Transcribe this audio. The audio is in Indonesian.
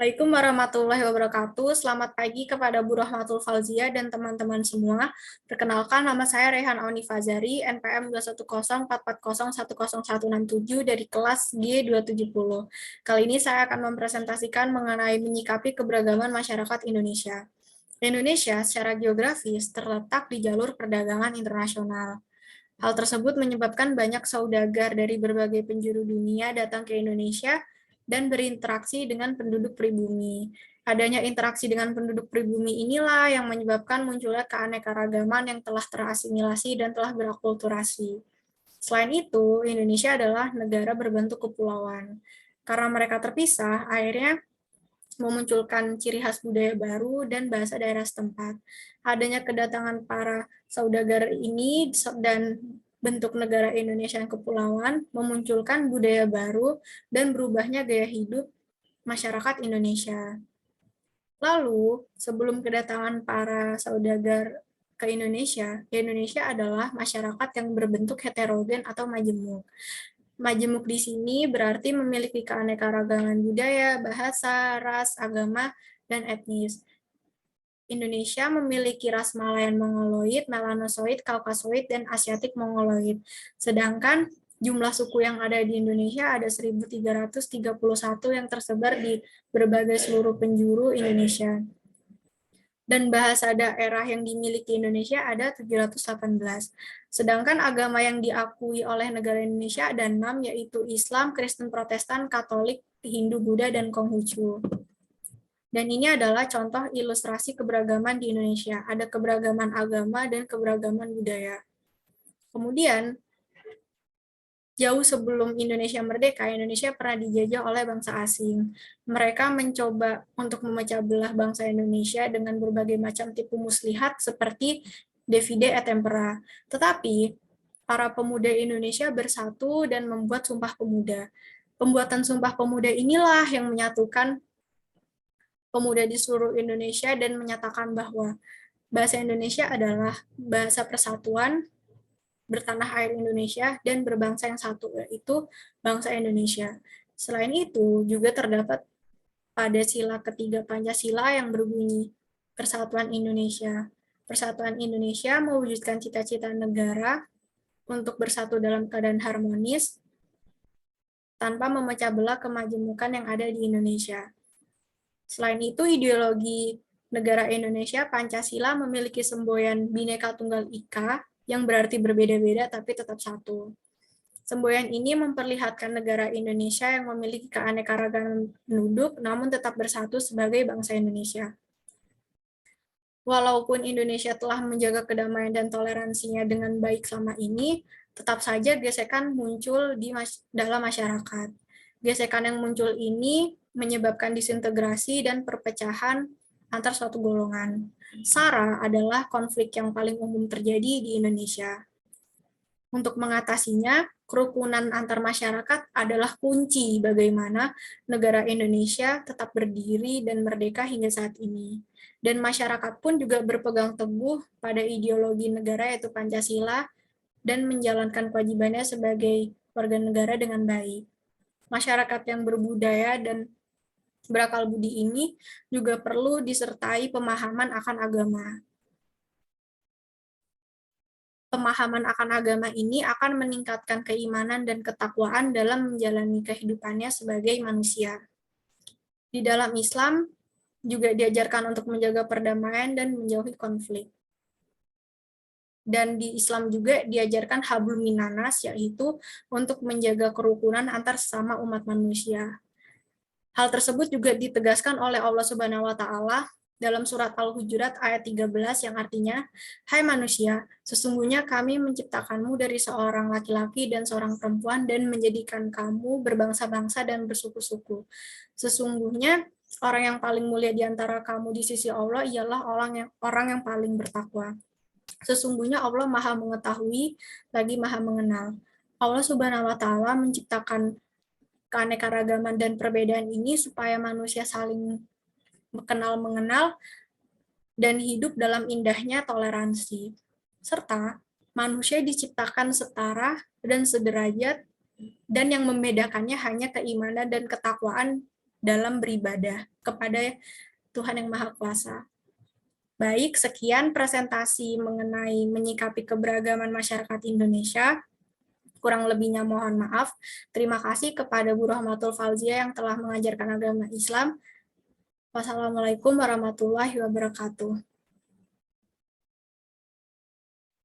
Assalamualaikum warahmatullahi wabarakatuh. Selamat pagi kepada Bu Rahmatul Falzia dan teman-teman semua. Perkenalkan, nama saya Rehan Auni Fazari, NPM 21044010167 dari kelas G270. Kali ini saya akan mempresentasikan mengenai menyikapi keberagaman masyarakat Indonesia. Indonesia secara geografis terletak di jalur perdagangan internasional. Hal tersebut menyebabkan banyak saudagar dari berbagai penjuru dunia datang ke Indonesia dan berinteraksi dengan penduduk pribumi. Adanya interaksi dengan penduduk pribumi inilah yang menyebabkan munculnya keanekaragaman yang telah terasimilasi dan telah berakulturasi. Selain itu, Indonesia adalah negara berbentuk kepulauan. Karena mereka terpisah, akhirnya memunculkan ciri khas budaya baru dan bahasa daerah setempat. Adanya kedatangan para saudagar ini dan bentuk negara Indonesia yang kepulauan memunculkan budaya baru dan berubahnya gaya hidup masyarakat Indonesia. Lalu, sebelum kedatangan para saudagar ke Indonesia adalah masyarakat yang berbentuk heterogen atau majemuk. Majemuk di sini berarti memiliki keanekaragaman budaya, bahasa, ras, agama, dan etnis. Indonesia memiliki ras Malayan Mongoloid, Melanosoid, Kaukasoid, dan Asiatik Mongoloid. Sedangkan jumlah suku yang ada di Indonesia ada 1.331 yang tersebar di berbagai seluruh penjuru Indonesia. Dan bahasa daerah yang dimiliki Indonesia ada 718. Sedangkan agama yang diakui oleh negara Indonesia ada 6, yaitu Islam, Kristen Protestan, Katolik, Hindu, Buddha, dan Konghucu. Dan ini adalah contoh ilustrasi keberagaman di Indonesia. Ada keberagaman agama dan keberagaman budaya. Kemudian, jauh sebelum Indonesia merdeka, Indonesia pernah dijajah oleh bangsa asing. Mereka mencoba untuk memecah belah bangsa Indonesia dengan berbagai macam tipu muslihat seperti divide et impera. Tetapi, para pemuda Indonesia bersatu dan membuat Sumpah Pemuda. Pembuatan Sumpah Pemuda inilah yang menyatukan pemuda di seluruh Indonesia dan menyatakan bahwa bahasa Indonesia adalah bahasa persatuan, bertanah air Indonesia, dan berbangsa yang satu, yaitu bangsa Indonesia. Selain itu, juga terdapat pada sila ketiga Pancasila yang berbunyi Persatuan Indonesia. Persatuan Indonesia mewujudkan cita-cita negara untuk bersatu dalam keadaan harmonis tanpa memecah belah kemajemukan yang ada di Indonesia. Selain itu, ideologi negara Indonesia, Pancasila, memiliki semboyan Bhinneka Tunggal Ika yang berarti berbeda-beda tapi tetap satu. Semboyan ini memperlihatkan negara Indonesia yang memiliki keanekaragaman penduduk namun tetap bersatu sebagai bangsa Indonesia. Walaupun Indonesia telah menjaga kedamaian dan toleransinya dengan baik selama ini, tetap saja gesekan muncul di dalam masyarakat. Gesekan yang muncul ini menyebabkan disintegrasi dan perpecahan antar suatu golongan. SARA adalah konflik yang paling umum terjadi di Indonesia. Untuk mengatasinya, kerukunan antar masyarakat adalah kunci bagaimana negara Indonesia tetap berdiri dan merdeka hingga saat ini. Dan masyarakat pun juga berpegang teguh pada ideologi negara yaitu Pancasila dan menjalankan kewajibannya sebagai warga negara dengan baik. Masyarakat yang berbudaya dan berakal budi ini juga perlu disertai pemahaman akan agama. Pemahaman akan agama ini akan meningkatkan keimanan dan ketakwaan dalam menjalani kehidupannya sebagai manusia. Di dalam Islam juga diajarkan untuk menjaga perdamaian dan menjauhi konflik. Dan di Islam juga diajarkan hablum minanas, yaitu untuk menjaga kerukunan antar sesama umat manusia. Hal tersebut juga ditegaskan oleh Allah Subhanahu wa taala dalam surat Al-Hujurat ayat 13 yang artinya, "Hai manusia, sesungguhnya kami menciptakanmu dari seorang laki-laki dan seorang perempuan dan menjadikan kamu berbangsa-bangsa dan bersuku-suku. Sesungguhnya orang yang paling mulia di antara kamu di sisi Allah ialah orang yang paling bertakwa. Sesungguhnya Allah Maha mengetahui lagi Maha mengenal." Allah Subhanahu wa taala menciptakan keanekaragaman dan perbedaan ini supaya manusia saling mengenal dan hidup dalam indahnya toleransi. Serta manusia diciptakan setara dan sederajat dan yang membedakannya hanya keimanan dan ketakwaan dalam beribadah kepada Tuhan yang Maha Kuasa. Baik, sekian presentasi mengenai menyikapi keberagaman masyarakat Indonesia. Kurang lebihnya mohon maaf. Terima kasih kepada Bu Rahmatul Fauzia yang telah mengajarkan agama Islam. Wassalamualaikum warahmatullahi wabarakatuh.